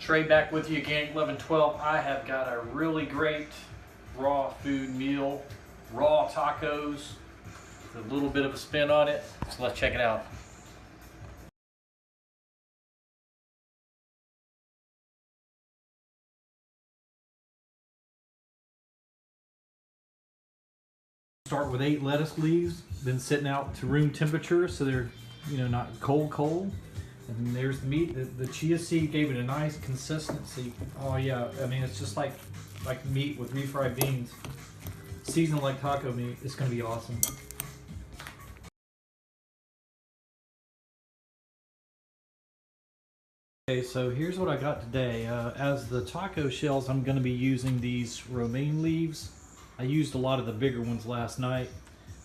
Trey back with you again, 1112. I have got a really great raw food meal, raw tacos, with a little bit of a spin on it. So let's check it out. Start with 8 lettuce leaves, been sitting out to room temperature so they're not cold. And there's the meat. The chia seed gave it a nice consistency. Oh yeah, I mean it's just like meat with refried beans. Seasoned like taco meat. It's gonna be awesome. Okay, so here's what I got today. As the taco shells, I'm gonna be using these romaine leaves. I used a lot of the bigger ones last night.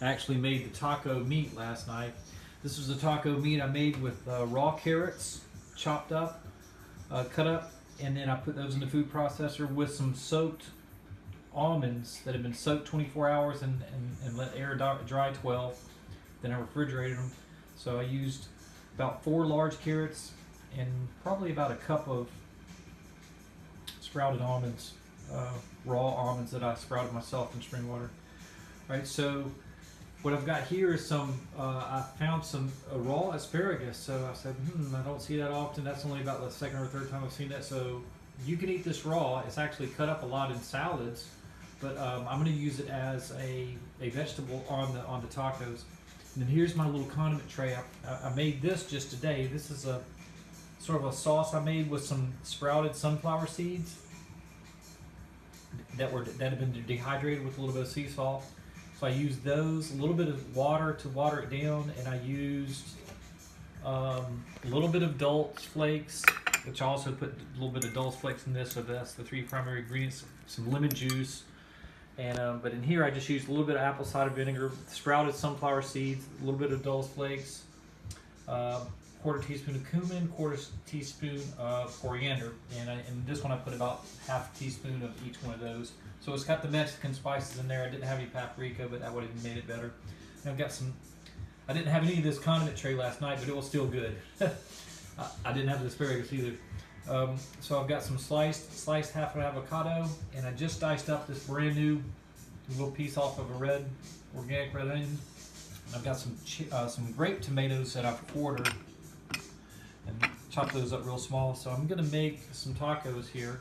I actually made the taco meat last night. This was the taco meat I made with raw carrots, chopped up, cut up, and then I put those in the food processor with some soaked almonds that have been soaked 24 hours and let air dry 12. Then I refrigerated them. So I used about 4 large carrots and probably about a cup of sprouted almonds, raw almonds that I sprouted myself in spring water. Right, so what I've got here is I found some raw asparagus. So I said, I don't see that often. That's only about the second or third time I've seen that. So you can eat this raw. It's actually cut up a lot in salads, but I'm going to use it as a vegetable on the tacos. And then here's my little condiment tray. I made this just today. This is a sort of a sauce I made with some sprouted sunflower seeds that had been dehydrated with a little bit of sea salt. So I used those, a little bit of water to water it down, and I used a little bit of Dulce flakes, which I also put a little bit of Dulce flakes in this, so that's the 3 primary ingredients, some lemon juice, and but in here I just used a little bit of apple cider vinegar, sprouted sunflower seeds, a little bit of Dulce flakes, quarter teaspoon of cumin, quarter teaspoon of coriander, and in this one I put about half a teaspoon of each one of those. So it's got the Mexican spices in there. I didn't have any paprika, but that would have made it better. And I've got I didn't have any of this condiment tray last night, but it was still good. I didn't have the asparagus either. So I've got some sliced half an avocado, and I just diced up this brand new little piece off of a organic red onion. I've got some grape tomatoes that I've quartered and chopped those up real small. So I'm gonna make some tacos here.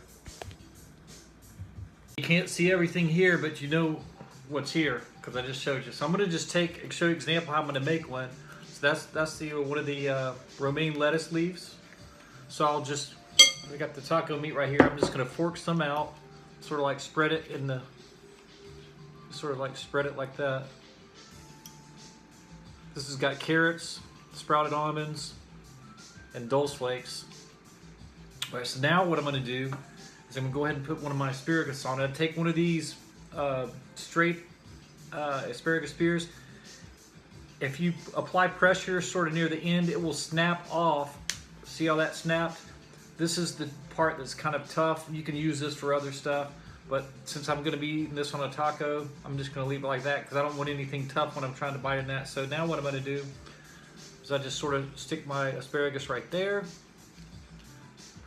You can't see everything here, but you know what's here because I just showed you. So I'm gonna just show you an example how I'm gonna make one. So that's one of the romaine lettuce leaves. So I got the taco meat right here. I'm just gonna fork some out, sort of like spread it like that. This has got carrots, sprouted almonds, and Dulce flakes. All right, so now what I'm gonna do is I'm gonna go ahead and put one of my asparagus on it. Take one of these straight asparagus spears. If you apply pressure sort of near the end, it will snap off. See how that snapped? This is the part that's kind of tough. You can use this for other stuff, but since I'm gonna be eating this on a taco, I'm just gonna leave it like that because I don't want anything tough when I'm trying to bite in that. So now what I'm gonna do is I just sort of stick my asparagus right there,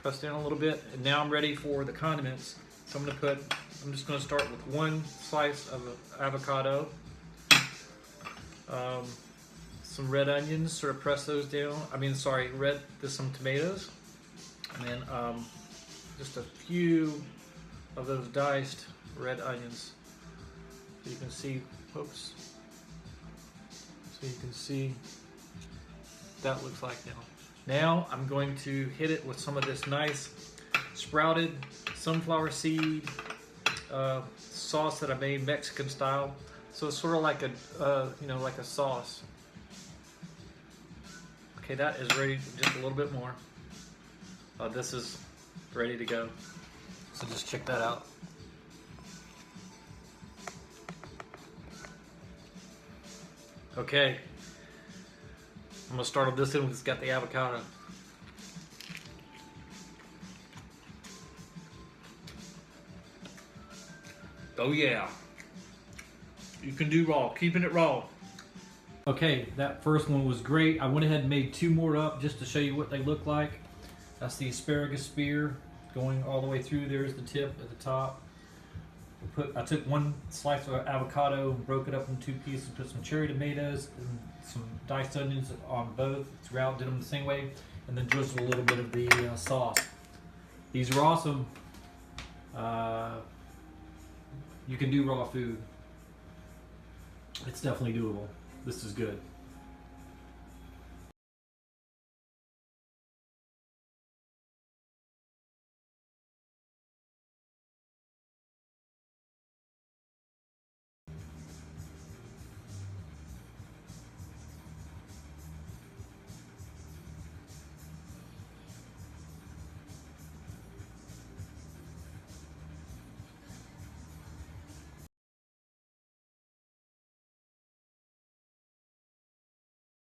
press down a little bit, and now I'm ready for the condiments. So I'm just gonna start with 1 slice of avocado, some red onions, sort of press those down. There's some tomatoes, and then just a few of those diced red onions. So you can see, that looks like now. Now I'm going to hit it with some of this nice sprouted sunflower seed sauce that I made Mexican style. So it's sort of like a sauce. Okay, that is ready. Just a little bit more. This is ready to go. So just check that out. Okay. I'm gonna start on this one. It's got the avocado. Oh yeah. You can do raw, keeping it raw. Okay, that first one was great. I went ahead and made 2 more up just to show you what they look like. That's the asparagus spear. going all the way through. There's the tip at the top. I took one slice of avocado and broke it up into 2 pieces, put some cherry tomatoes and some diced onions on both throughout, did them the same way, and then drizzled a little bit of the sauce. These are awesome. You can do raw food. It's definitely doable. This is good.